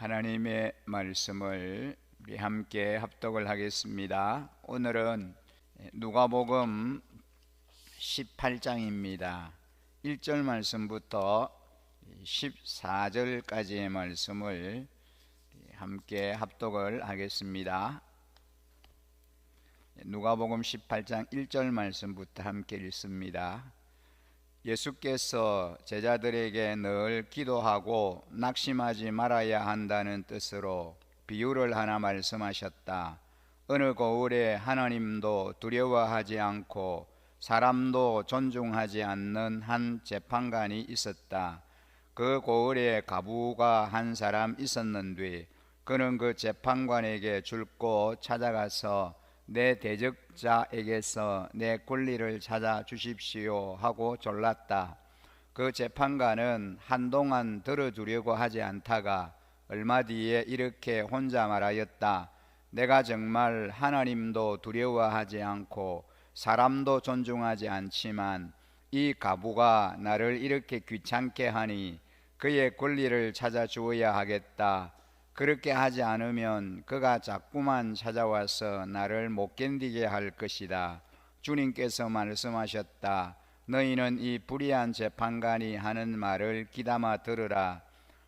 하나님의 말씀을 우리 함께 합독을 하겠습니다. 오늘은 누가복음 18장입니다. 1절 말씀부터 14절까지의 말씀을 함께 합독을 하겠습니다. 누가복음 18장 1절 말씀부터 함께 읽습니다. 예수께서 제자들에게 늘 기도하고 낙심하지 말아야 한다는 뜻으로 비유를 하나 말씀하셨다. 어느 고을에 하나님도 두려워하지 않고 사람도 존중하지 않는 한 재판관이 있었다. 그 고을에 과부가 한 사람 있었는데 그는 그 재판관에게 줄곧 찾아가서 내 대적자에게서 내 권리를 찾아 주십시오 하고 졸랐다. 그 재판관은 한동안 들어주려고 하지 않다가 얼마 뒤에 이렇게 혼자 말하였다. 내가 정말 하나님도 두려워하지 않고 사람도 존중하지 않지만 이 과부가 나를 이렇게 귀찮게 하니 그의 권리를 찾아 주어야 하겠다. 그렇게 하지 않으면 그가 자꾸만 찾아와서 나를 못 견디게 할 것이다. 주님께서 말씀하셨다. 너희는 이 불의한 재판관이 하는 말을 귀담아 들으라.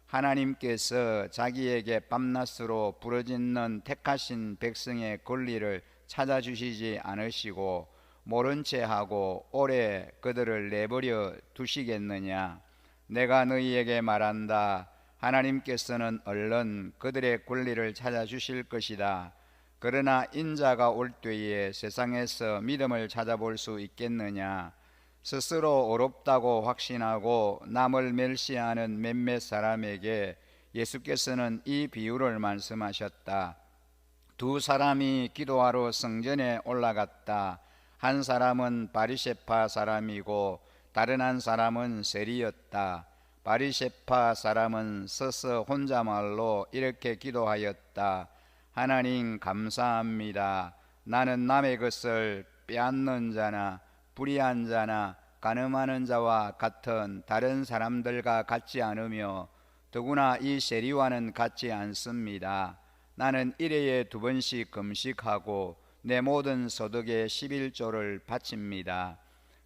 하나님께서 자기에게 밤낮으로 부르짖는 택하신 백성의 권리를 찾아주시지 않으시고 모른 채 하고 오래 그들을 내버려 두시겠느냐. 내가 너희에게 말한다. 하나님께서는 얼른 그들의 권리를 찾아주실 것이다. 그러나 인자가 올 때에 세상에서 믿음을 찾아볼 수 있겠느냐. 스스로 어렵다고 확신하고 남을 멸시하는 몇몇 사람에게 예수께서는 이 비유를 말씀하셨다. 두 사람이 기도하러 성전에 올라갔다. 한 사람은 바리새파 사람이고 다른 한 사람은 세리였다. 바리새파 사람은 서서 혼자말로 이렇게 기도하였다. 하나님 감사합니다. 나는 남의 것을 빼앗는 자나 불의한 자나 간음하는 자와 같은 다른 사람들과 같지 않으며 더구나 이 세리와는 같지 않습니다. 나는 일회에 2번씩 금식하고 내 모든 소득의 11조를 바칩니다.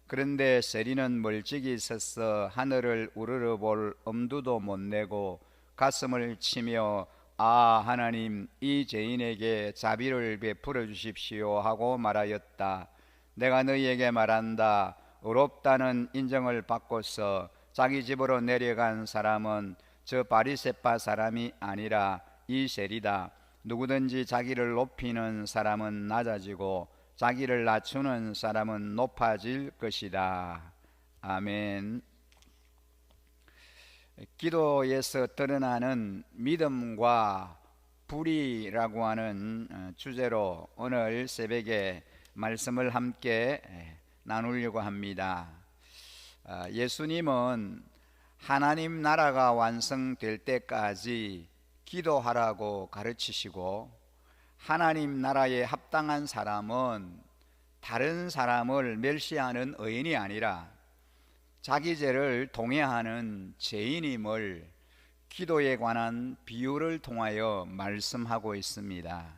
그런데 세리는 멀찍이 서서 하늘을 우러러볼 엄두도 못 내고 가슴을 치며 아 하나님 이 죄인에게 자비를 베풀어 주십시오 하고 말하였다. 내가 너희에게 말한다. 의롭다는 인정을 받고서 자기 집으로 내려간 사람은 저 바리새파 사람이 아니라 이 세리다. 누구든지 자기를 높이는 사람은 낮아지고 자기를 낮추는 사람은 높아질 것이다. 아멘. 기도에서 드러나는 믿음과 불의라고 하는 주제로 오늘 새벽에 말씀을 함께 나누려고 합니다. 예수님은 하나님 나라가 완성될 때까지 기도하라고 가르치시고 하나님 나라에 합당한 사람은 다른 사람을 멸시하는 의인이 아니라 자기 죄를 동의하는 죄인임을 기도에 관한 비유를 통하여 말씀하고 있습니다.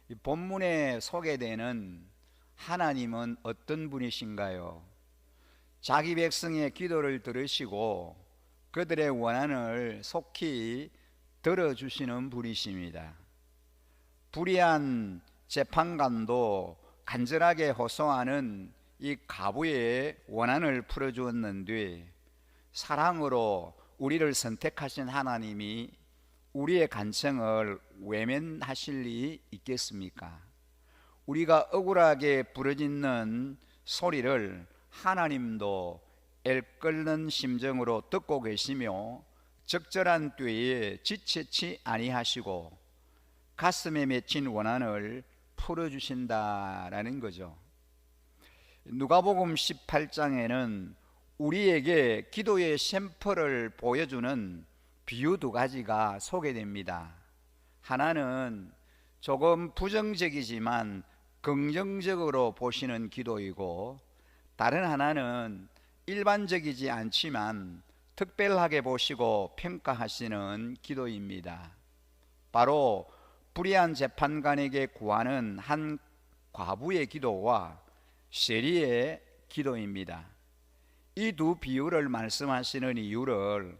이 본문에 소개되는 하나님은 어떤 분이신가요? 자기 백성의 기도를 들으시고 그들의 원한을 속히 들어주시는 분이십니다. 불의한 재판관도 간절하게 호소하는 이 과부의 원한을 풀어주었는데 사랑으로 우리를 선택하신 하나님이 우리의 간청을 외면하실 리 있겠습니까? 우리가 억울하게 부르짖는 소리를 하나님도 애끓는 심정으로 듣고 계시며 적절한 때에 지체치 아니하시고 가슴에 맺힌 원한을 풀어주신다라는 거죠. 누가복음 18장에는 우리에게 기도의 샘플을 보여주는 비유 2가지가 소개됩니다. 하나는 조금 부정적이지만 긍정적으로 보시는 기도이고 다른 하나는 일반적이지 않지만 특별하게 보시고 평가하시는 기도입니다. 바로 불의한 재판관에게 구하는 한 과부의 기도와 세리의 기도입니다. 이 두 비유를 말씀하시는 이유를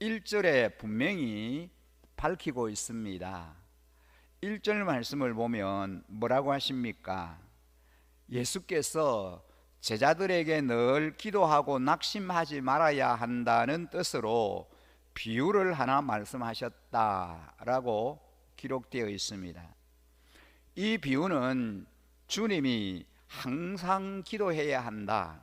1절에 분명히 밝히고 있습니다. 1절 말씀을 보면 뭐라고 하십니까? 예수께서 제자들에게 늘 기도하고 낙심하지 말아야 한다는 뜻으로 비유를 하나 말씀하셨다라고 기록되어 있습니다. 이 비유는 주님이 항상 기도해야 한다,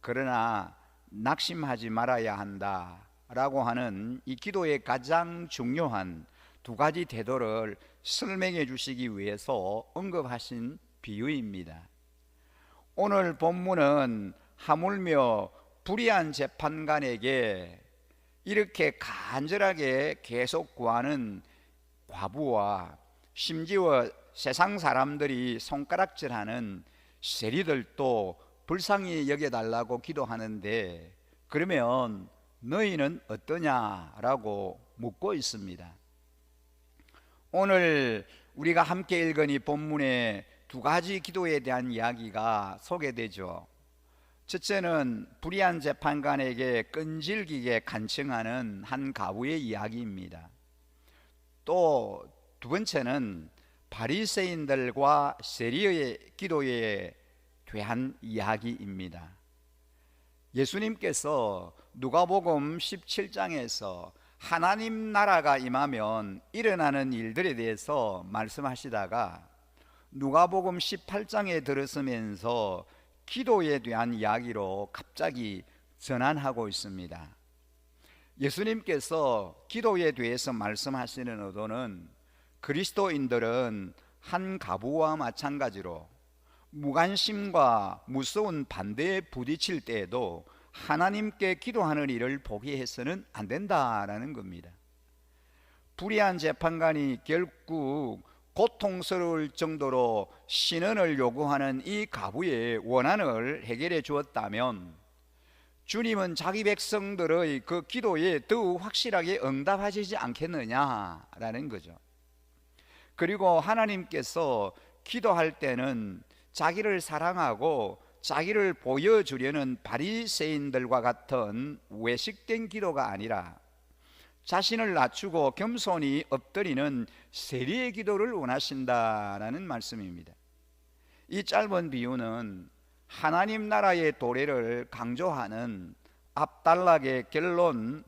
그러나 낙심하지 말아야 한다 라고 하는 이 기도의 가장 중요한 두 가지 태도를 설명해 주시기 위해서 언급하신 비유입니다. 오늘 본문은 하물며 불의한 재판관에게 이렇게 간절하게 계속 구하는 과부와 심지어 세상 사람들이 손가락질하는 세리들도 불쌍히 여겨달라고 기도하는데, 그러면 너희는 어떠냐라고 묻고 있습니다. 오늘 우리가 함께 읽은 이 본문에 두 가지 기도에 대한 이야기가 소개되죠. 첫째는 불의한 재판관에게 끈질기게 간청하는 한 과부의 이야기입니다. 또 두 번째는 바리새인들과 세리의 기도에 대한 이야기입니다. 예수님께서 누가복음 17장에서 하나님 나라가 임하면 일어나는 일들에 대해서 말씀하시다가 누가복음 18장에 들어서면서 기도에 대한 이야기로 갑자기 전환하고 있습니다. 예수님께서 기도에 대해서 말씀하시는 의도는 그리스도인들은 한 과부와 마찬가지로 무관심과 무서운 반대에 부딪힐 때에도 하나님께 기도하는 일을 포기해서는 안 된다라는 겁니다. 불의한 재판관이 결국 고통스러울 정도로 신원을 요구하는 이 과부의 원한을 해결해 주었다면, 주님은 자기 백성들의 그 기도에 더욱 확실하게 응답하시지 않겠느냐라는 거죠. 그리고 하나님께서 기도할 때는 자기를 사랑하고 자기를 보여주려는 바리새인들과 같은 외식된 기도가 아니라 자신을 낮추고 겸손히 엎드리는 세리의 기도를 원하신다라는 말씀입니다. 이 짧은 비유는 하나님 나라의 도래를 강조하는 앞단락의 결론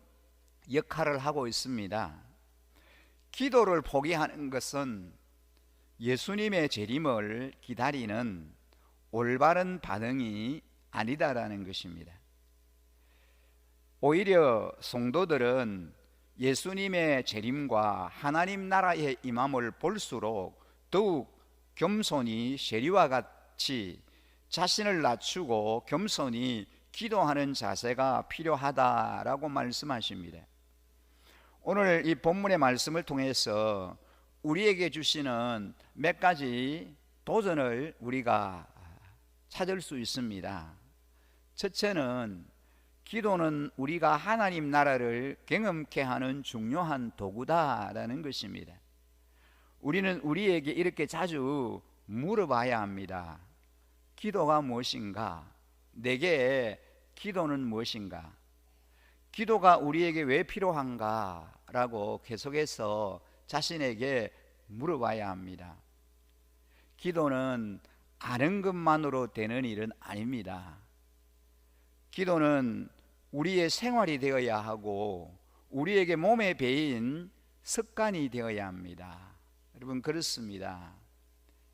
역할을 하고 있습니다. 기도를 포기하는 것은 예수님의 재림을 기다리는 올바른 반응이 아니다라는 것입니다. 오히려 성도들은 예수님의 재림과 하나님 나라의 임함을 볼수록 더욱 겸손히 세리와 같이 자신을 낮추고 겸손히 기도하는 자세가 필요하다라고 말씀하십니다. 오늘 이 본문의 말씀을 통해서 우리에게 주시는 몇 가지 도전을 우리가 찾을 수 있습니다. 첫째는 기도는 우리가 하나님 나라를 경험케 하는 중요한 도구다라는 것입니다. 우리는 우리에게 이렇게 자주 물어봐야 합니다. 기도가 무엇인가? 내게 기도는 무엇인가? 기도가 우리에게 왜 필요한가? 라고 계속해서 자신에게 물어봐야 합니다. 기도는 아는 것만으로 되는 일은 아닙니다. 기도는 우리의 생활이 되어야 하고 우리에게 몸에 배인 습관이 되어야 합니다. 여러분, 그렇습니다.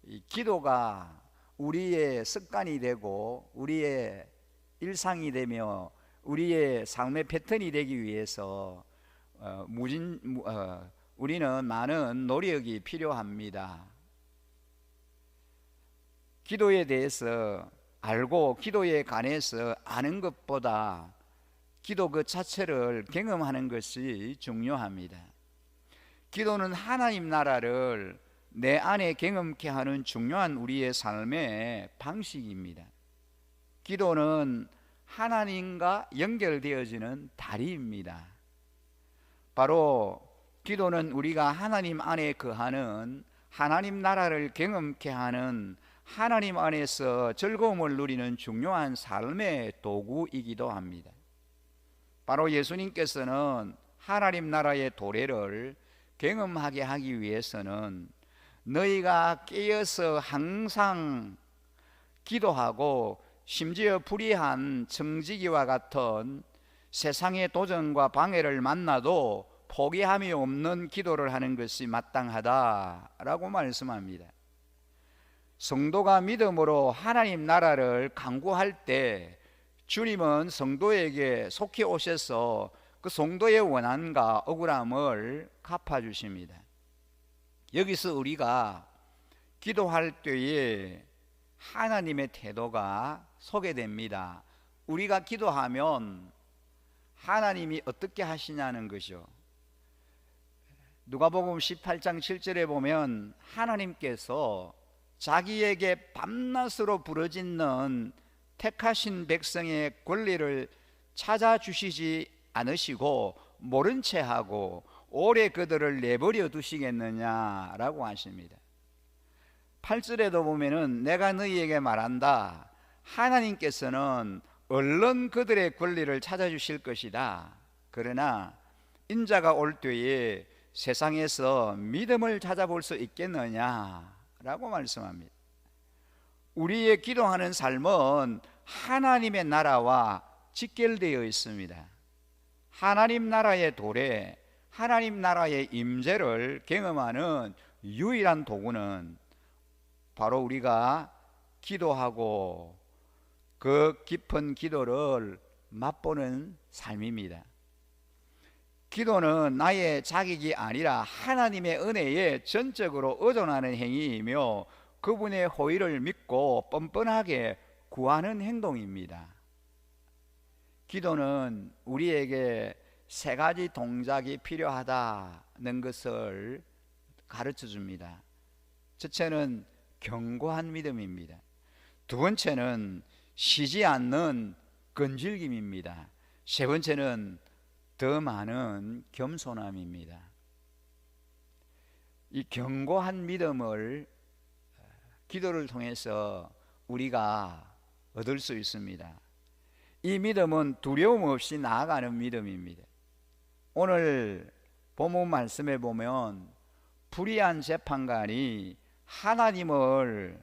이 기도가 우리의 습관이 되고 우리의 일상이 되며 우리의 삶의 패턴이 되기 위해서 우리는 많은 노력이 필요합니다. 기도에 대해서 알고 기도에 관해서 아는 것보다 기도 그 자체를 경험하는 것이 중요합니다. 기도는 하나님 나라를 내 안에 경험케 하는 중요한 우리의 삶의 방식입니다. 기도는 하나님과 연결되어지는 다리입니다. 바로 기도는 우리가 하나님 안에 거하는, 하나님 나라를 경험케 하는, 하나님 안에서 즐거움을 누리는 중요한 삶의 도구이기도 합니다. 바로 예수님께서는 하나님 나라의 도래를 경험하게 하기 위해서는 너희가 깨어서 항상 기도하고 심지어 불의한 청지기와 같은 세상의 도전과 방해를 만나도 포기함이 없는 기도를 하는 것이 마땅하다라고 말씀합니다. 성도가 믿음으로 하나님 나라를 간구할 때 주님은 성도에게 속히 오셔서 그 성도의 원한과 억울함을 갚아주십니다. 여기서 우리가 기도할 때에 하나님의 태도가 소개됩니다. 우리가 기도하면 하나님이 어떻게 하시냐는 것이요. 누가복음 18장 7절에 보면 하나님께서 자기에게 밤낮으로 부르짖는 택하신 백성의 권리를 찾아주시지 않으시고 모른 채 하고 오래 그들을 내버려 두시겠느냐라고 하십니다. 8절에도 보면은 내가 너희에게 말한다. 하나님께서는 얼른 그들의 권리를 찾아주실 것이다. 그러나 인자가 올 때에 세상에서 믿음을 찾아볼 수 있겠느냐라고 말씀합니다. 우리의 기도하는 삶은 하나님의 나라와 직결되어 있습니다. 하나님 나라의 도래, 하나님 나라의 임재를 경험하는 유일한 도구는 바로 우리가 기도하고 그 깊은 기도를 맛보는 삶입니다. 기도는 나의 자격이 아니라 하나님의 은혜에 전적으로 의존하는 행위이며 그분의 호의를 믿고 뻔뻔하게 구하는 행동입니다. 기도는 우리에게 세 가지 동작이 필요하다는 것을 가르쳐 줍니다. 첫째는 견고한 믿음입니다. 두 번째는 쉬지 않는 끈질김입니다. 세 번째는 더 많은 겸손함입니다. 이 견고한 믿음을 기도를 통해서 우리가 얻을 수 있습니다. 이 믿음은 두려움 없이 나아가는 믿음입니다. 오늘 본문 말씀에 보면 불의한 재판관이 하나님을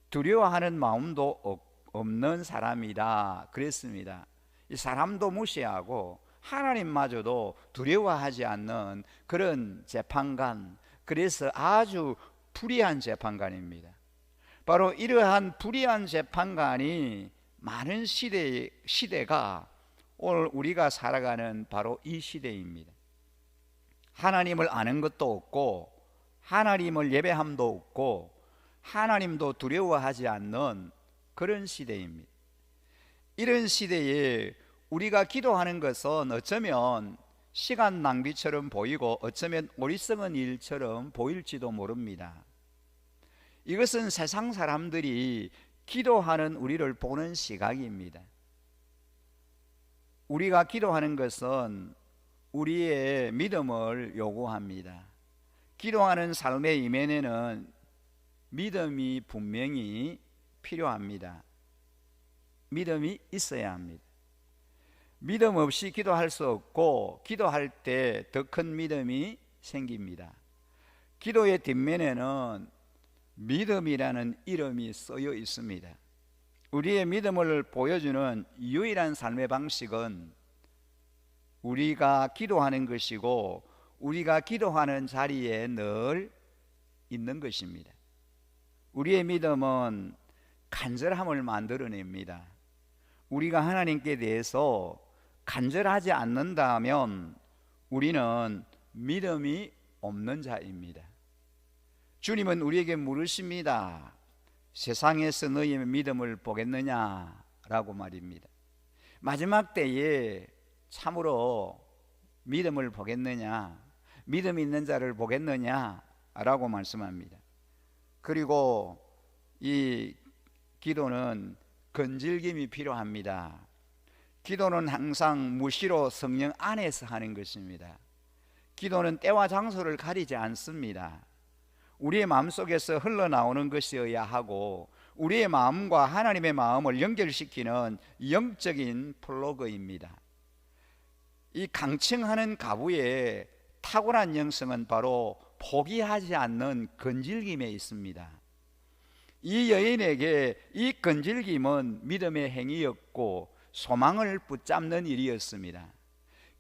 두려워하는 마음도 없는 사람이다 그랬습니다. 이 사람도 무시하고 하나님마저도 두려워하지 않는 그런 재판관, 그래서 아주 불의한 재판관입니다. 바로 이러한 불의한 재판관이 많은 시대가 오늘 우리가 살아가는 바로 이 시대입니다. 하나님을 아는 것도 없고 하나님을 예배함도 없고 하나님도 두려워하지 않는 그런 시대입니다. 이런 시대에 우리가 기도하는 것은 어쩌면 시간 낭비처럼 보이고 어쩌면 오리석은 일처럼 보일지도 모릅니다. 이것은 세상 사람들이 기도하는 우리를 보는 시각입니다. 우리가 기도하는 것은 우리의 믿음을 요구합니다. 기도하는 삶의 이면에는 믿음이 분명히 필요합니다. 믿음이 있어야 합니다. 믿음 없이 기도할 수 없고 기도할 때 더 큰 믿음이 생깁니다. 기도의 뒷면에는 믿음이라는 이름이 쓰여 있습니다. 우리의 믿음을 보여주는 유일한 삶의 방식은 우리가 기도하는 것이고 우리가 기도하는 자리에 늘 있는 것입니다. 우리의 믿음은 간절함을 만들어냅니다. 우리가 하나님께 대해서 간절하지 않는다면 우리는 믿음이 없는 자입니다. 주님은 우리에게 물으십니다. 세상에서 너희의 믿음을 보겠느냐라고 말입니다. 마지막 때에 참으로 믿음을 보겠느냐, 믿음 있는 자를 보겠느냐라고 말씀합니다. 그리고 이 기도는 건질김이 필요합니다. 기도는 항상 무시로 성령 안에서 하는 것입니다. 기도는 때와 장소를 가리지 않습니다. 우리의 마음속에서 흘러나오는 것이어야 하고 우리의 마음과 하나님의 마음을 연결시키는 영적인 플러그입니다. 이 강청하는 가부의 탁월한 영성은 바로 포기하지 않는 건질김에 있습니다. 이 여인에게 이 건질김은 믿음의 행위였고 소망을 붙잡는 일이었습니다.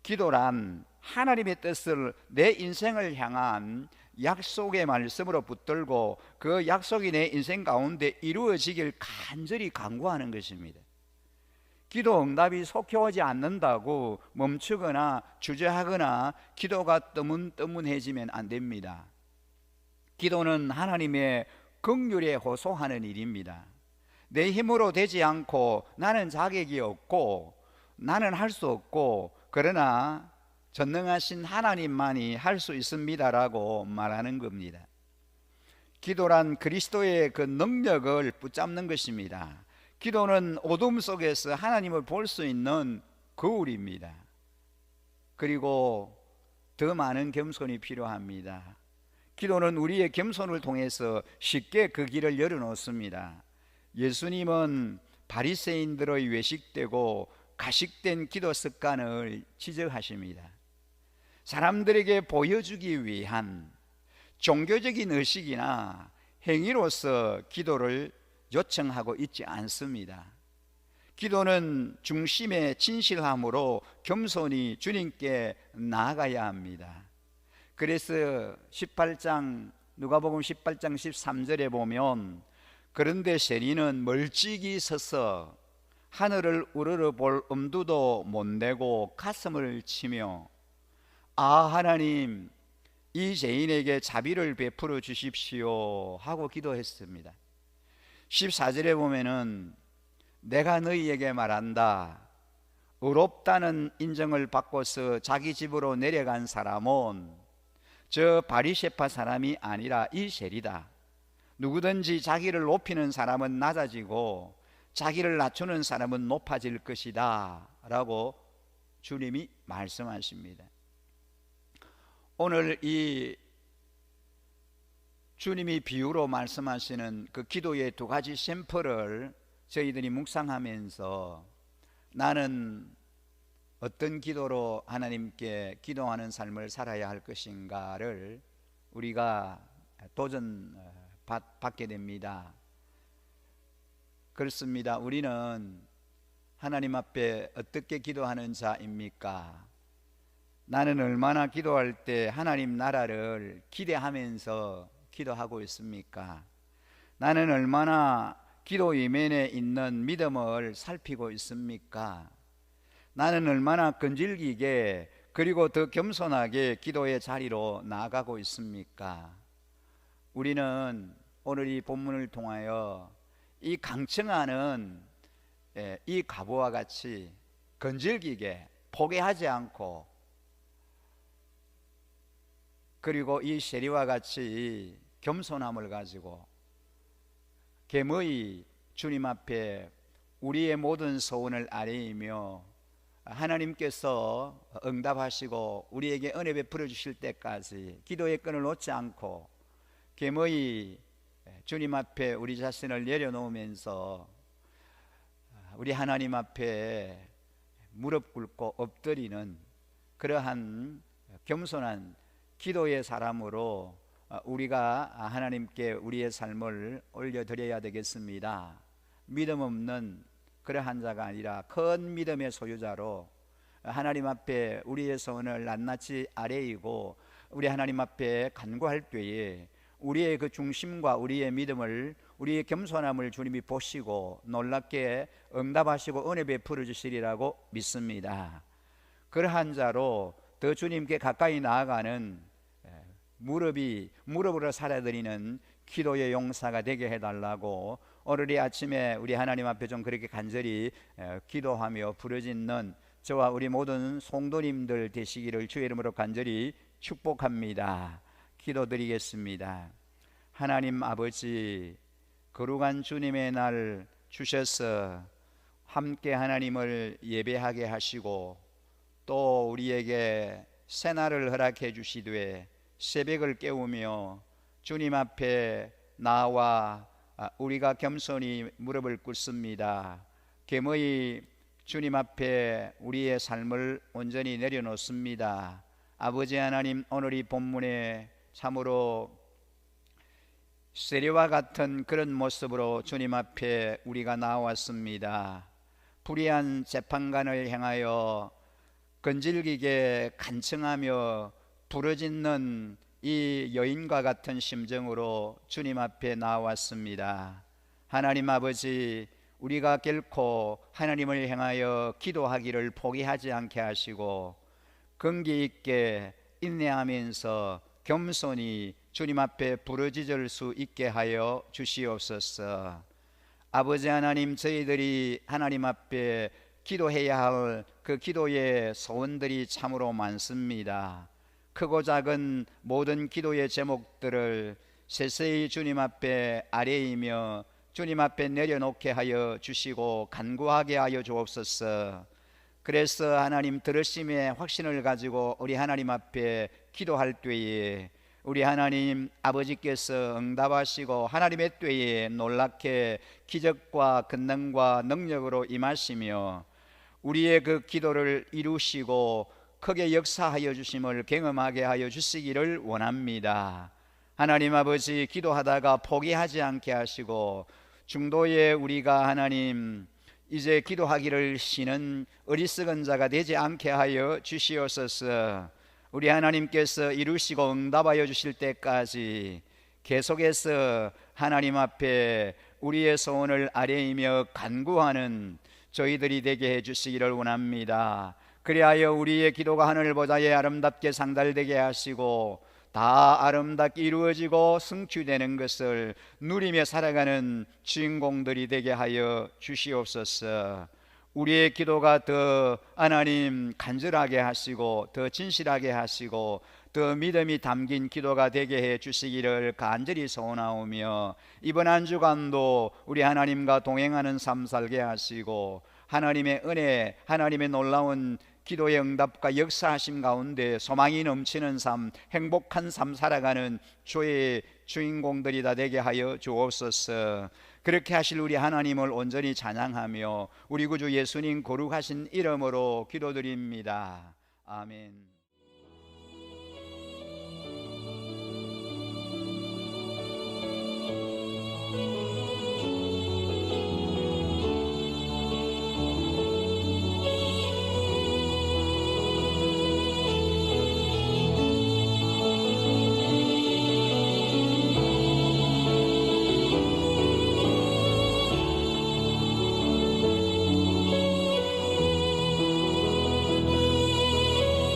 기도란 하나님의 뜻을 내 인생을 향한 약속의 말씀으로 붙들고 그 약속이 내 인생 가운데 이루어지길 간절히 간구하는 것입니다. 기도 응답이 속히 오지 않는다고 멈추거나 주저하거나 기도가 뜨문뜨문해지면 안 됩니다. 기도는 하나님의 긍휼에 호소하는 일입니다. 내 힘으로 되지 않고 나는 자격이 없고 나는 할 수 없고 그러나 전능하신 하나님만이 할 수 있습니다라고 말하는 겁니다. 기도란 그리스도의 그 능력을 붙잡는 것입니다. 기도는 어둠 속에서 하나님을 볼 수 있는 거울입니다. 그리고 더 많은 겸손이 필요합니다. 기도는 우리의 겸손을 통해서 쉽게 그 길을 열어놓습니다. 예수님은 바리새인들의 외식되고 가식된 기도 습관을 지적하십니다. 사람들에게 보여주기 위한 종교적인 의식이나 행위로서 기도를 요청하고 있지 않습니다. 기도는 중심의 진실함으로 겸손히 주님께 나아가야 합니다. 그래서 18장 누가복음 18장 13절에 보면 그런데 세리는 멀찍이 서서 하늘을 우러러볼 엄두도 못 내고 가슴을 치며 아 하나님 이 죄인에게 자비를 베풀어 주십시오 하고 기도했습니다. 14절에 보면은 내가 너희에게 말한다 의롭다는 인정을 받고서 자기 집으로 내려간 사람은 저 바리새파 사람이 아니라 이 세리다. 누구든지 자기를 높이는 사람은 낮아지고 자기를 낮추는 사람은 높아질 것이다 라고 주님이 말씀하십니다. 오늘 이 주님이 비유로 말씀하시는 그 기도의 두 가지 샘플을 저희들이 묵상하면서 나는 어떤 기도로 하나님께 기도하는 삶을 살아야 할 것인가를 우리가 도전 받게 됩니다. 그렇습니다. 우리는 하나님 앞에 어떻게 기도하는 자입니까? 나는 얼마나 기도할 때 하나님 나라를 기대하면서 기도하고 있습니까? 나는 얼마나 기도 이면에 있는 믿음을 살피고 있습니까? 나는 얼마나 끈질기게 그리고 더 겸손하게 기도의 자리로 나아가고 있습니까? 우리는 오늘 이 본문을 통하여 이 강청하는 이 가부와 같이 건질기게 포기하지 않고 그리고 이 세리와 같이 겸손함을 가지고 겸허히 주님 앞에 우리의 모든 소원을 아뢰이며 하나님께서 응답하시고 우리에게 은혜 베풀어 주실 때까지 기도의 끈을 놓지 않고 겸허히 주님 앞에 우리 자신을 내려놓으면서 우리 하나님 앞에 무릎 꿇고 엎드리는 그러한 겸손한 기도의 사람으로 우리가 하나님께 우리의 삶을 올려드려야 되겠습니다. 믿음 없는 그러한 자가 아니라 큰 믿음의 소유자로 하나님 앞에 우리의 소원을 낱낱이 아뢰이고 우리 하나님 앞에 간구할 때에 우리의 그 중심과 우리의 믿음을 우리의 겸손함을 주님이 보시고 놀랍게 응답하시고 은혜 베풀어 주시리라고 믿습니다. 그러한 자로 더 주님께 가까이 나아가는 무릎으로 살아드리는 기도의 용사가 되게 해달라고 오늘 이 아침에 우리 하나님 앞에 좀 그렇게 간절히 기도하며 부르짖는 저와 우리 모든 성도님들 되시기를 주의 이름으로 간절히 축복합니다. 기도드리겠습니다. 하나님 아버지, 거룩한 주님의 날 주셔서 함께 하나님을 예배하게 하시고 또 우리에게 새날을 허락해 주시되 새벽을 깨우며 주님 앞에 나와 우리가 겸손히 무릎을 꿇습니다. 겸허히 주님 앞에 우리의 삶을 온전히 내려놓습니다. 아버지 하나님, 오늘 이 본문에 참으로 세례와 같은 그런 모습으로 주님 앞에 우리가 나왔습니다. 불의한 재판관을 향하여 건질기게 간청하며 부르짖는 이 여인과 같은 심정으로 주님 앞에 나왔습니다. 하나님 아버지, 우리가 결코 하나님을 향하여 기도하기를 포기하지 않게 하시고 긍기 있게 인내하면서 겸손히 주님 앞에 부르짖을 수 있게 하여 주시옵소서. 아버지 하나님, 저희들이 하나님 앞에 기도해야 할 그 기도의 소원들이 참으로 많습니다. 크고 작은 모든 기도의 제목들을 세세히 주님 앞에 아뢰이며 주님 앞에 내려놓게 하여 주시고 간구하게 하여 주옵소서. 그래서 하나님 들으심의 확신을 가지고 우리 하나님 앞에 기도할 때에 우리 하나님 아버지께서 응답하시고 하나님의 때에 놀랍게 기적과 권능과 능력으로 임하시며 우리의 그 기도를 이루시고 크게 역사하여 주심을 경험하게 하여 주시기를 원합니다. 하나님 아버지, 기도하다가 포기하지 않게 하시고 중도에 우리가 하나님 이제 기도하기를 쉬는 어리석은 자가 되지 않게 하여 주시옵소서. 우리 하나님께서 이루시고 응답하여 주실 때까지 계속해서 하나님 앞에 우리의 소원을 아뢰이며 간구하는 저희들이 되게 해주시기를 원합니다. 그리하여 우리의 기도가 하늘 보좌에 아름답게 상달되게 하시고 다 아름답게 이루어지고 성취되는 것을 누리며 살아가는 주인공들이 되게 하여 주시옵소서. 우리의 기도가 더 하나님 간절하게 하시고 더 진실하게 하시고 더 믿음이 담긴 기도가 되게 해 주시기를 간절히 소원하오며 이번 한 주간도 우리 하나님과 동행하는 삶 살게 하시고 하나님의 은혜, 하나님의 놀라운 기도의 응답과 역사하심 가운데 소망이 넘치는 삶, 행복한 삶 살아가는 주의 주인공들이 다 되게 하여 주옵소서. 그렇게 하실 우리 하나님을 온전히 찬양하며 우리 구주 예수님 거룩하신 이름으로 기도드립니다. 아멘.